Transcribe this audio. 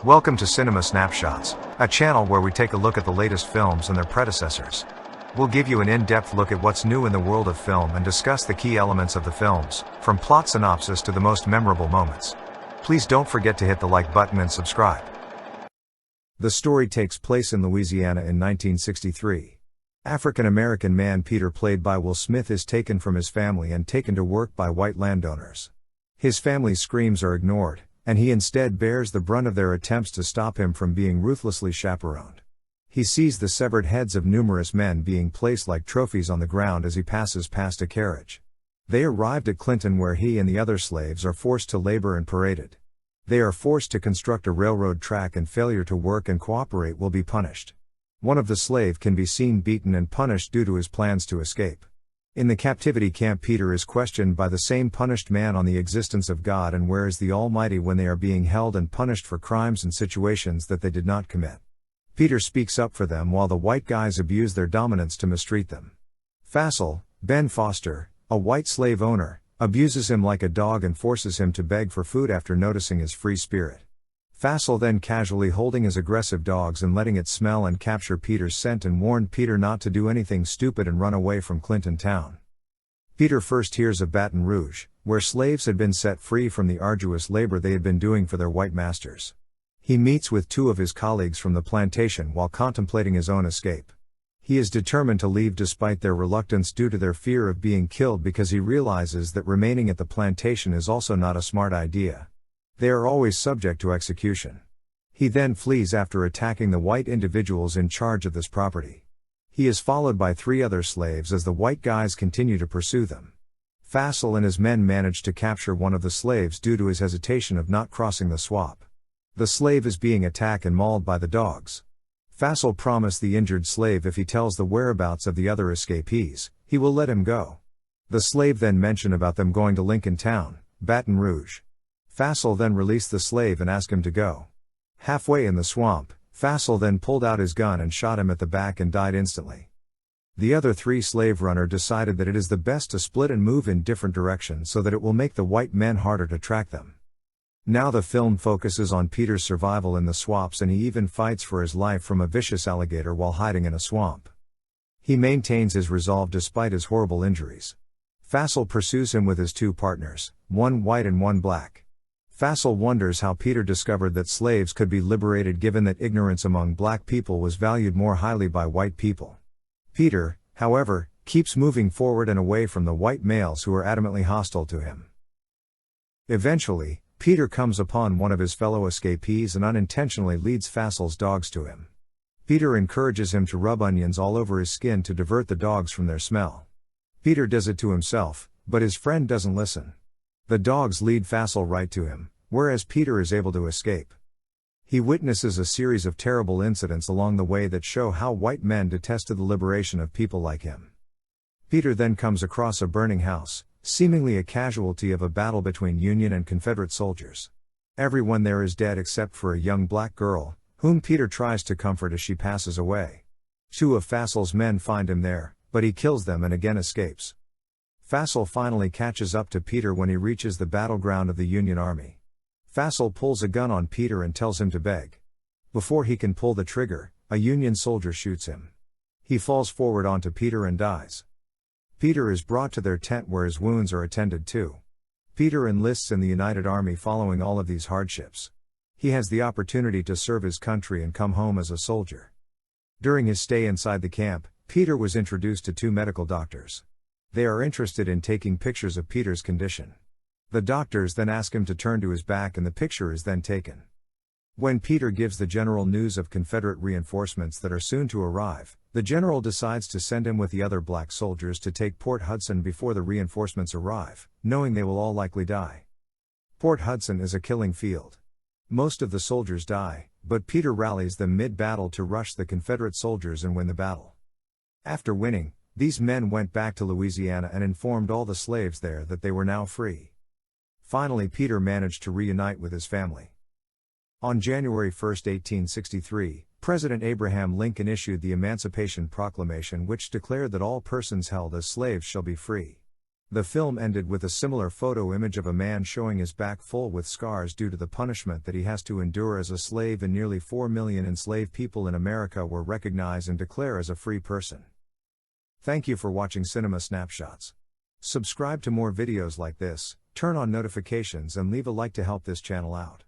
Welcome to Cinema Snapshots, a channel where we take a look at the latest films and their predecessors. We'll give you an in-depth look at what's new in the world of film and discuss the key elements of the films, from plot synopsis to the most memorable moments. Please don't forget to hit the like button and subscribe. The story takes place in Louisiana in 1963. African-American man Peter, played by Will Smith, is taken from his family and taken to work by white landowners. His family's screams are ignored, and he instead bears the brunt of their attempts to stop him from being ruthlessly chaperoned. He sees the severed heads of numerous men being placed like trophies on the ground as he passes past a carriage. They arrived at Clinton, where he and the other slaves are forced to labor and paraded. They are forced to construct a railroad track, and failure to work and cooperate will be punished. One of the slaves can be seen beaten and punished due to his plans to escape. In the captivity camp, Peter is questioned by the same punished man on the existence of God and where is the Almighty when they are being held and punished for crimes and situations that they did not commit. Peter speaks up for them while the white guys abuse their dominance to mistreat them. Fassel, Ben Foster, a white slave owner, abuses him like a dog and forces him to beg for food after noticing his free spirit. Fassel then casually holding his aggressive dogs and letting it smell and capture Peter's scent and warned Peter not to do anything stupid and run away from Clinton town. Peter first hears of Baton Rouge, where slaves had been set free from the arduous labor they had been doing for their white masters. He meets with two of his colleagues from the plantation while contemplating his own escape. He is determined to leave despite their reluctance due to their fear of being killed, because he realizes that remaining at the plantation is also not a smart idea. They are always subject to execution. He then flees after attacking the white individuals in charge of this property. He is followed by three other slaves as the white guys continue to pursue them. Fassel and his men manage to capture one of the slaves due to his hesitation of not crossing the swamp. The slave is being attacked and mauled by the dogs. Fassel promised the injured slave if he tells the whereabouts of the other escapees, he will let him go. The slave then mentioned about them going to Lincoln Town, Baton Rouge. Fassel then released the slave and asked him to go. Halfway in the swamp, Fassel then pulled out his gun and shot him at the back and died instantly. The other three slave runner decided that it is the best to split and move in different directions so that it will make the white men harder to track them. Now the film focuses on Peter's survival in the swamps, and he even fights for his life from a vicious alligator while hiding in a swamp. He maintains his resolve despite his horrible injuries. Fassel pursues him with his two partners, one white and one black. Fassel wonders how Peter discovered that slaves could be liberated given that ignorance among black people was valued more highly by white people. Peter, however, keeps moving forward and away from the white males who are adamantly hostile to him. Eventually, Peter comes upon one of his fellow escapees and unintentionally leads Fassel's dogs to him. Peter encourages him to rub onions all over his skin to divert the dogs from their smell. Peter does it to himself, but his friend doesn't listen. The dogs lead Fassel right to him, whereas Peter is able to escape. He witnesses a series of terrible incidents along the way that show how white men detested the liberation of people like him. Peter then comes across a burning house, seemingly a casualty of a battle between Union and Confederate soldiers. Everyone there is dead except for a young black girl, whom Peter tries to comfort as she passes away. Two of Fassel's men find him there, but he kills them and again escapes. Fassel finally catches up to Peter when he reaches the battleground of the Union Army. Fassel pulls a gun on Peter and tells him to beg. Before he can pull the trigger, a Union soldier shoots him. He falls forward onto Peter and dies. Peter is brought to their tent where his wounds are attended to. Peter enlists in the United Army following all of these hardships. He has the opportunity to serve his country and come home as a soldier. During his stay inside the camp, Peter was introduced to two medical doctors. They are interested in taking pictures of Peter's condition. The doctors then ask him to turn to his back and the picture is then taken. When Peter gives the general news of Confederate reinforcements that are soon to arrive, the general decides to send him with the other black soldiers to take Port Hudson before the reinforcements arrive, knowing they will all likely die. Port Hudson is a killing field. Most of the soldiers die, but Peter rallies them mid-battle to rush the Confederate soldiers and win the battle. After winning, these men went back to Louisiana and informed all the slaves there that they were now free. Finally, Peter managed to reunite with his family. On January 1, 1863, President Abraham Lincoln issued the Emancipation Proclamation, which declared that all persons held as slaves shall be free. The film ended with a similar photo image of a man showing his back full with scars due to the punishment that he has to endure as a slave, and nearly 4 million enslaved people in America were recognized and declared as a free person. Thank you for watching Cinema Snapshots. Subscribe to more videos like this, turn on notifications and leave a like to help this channel out.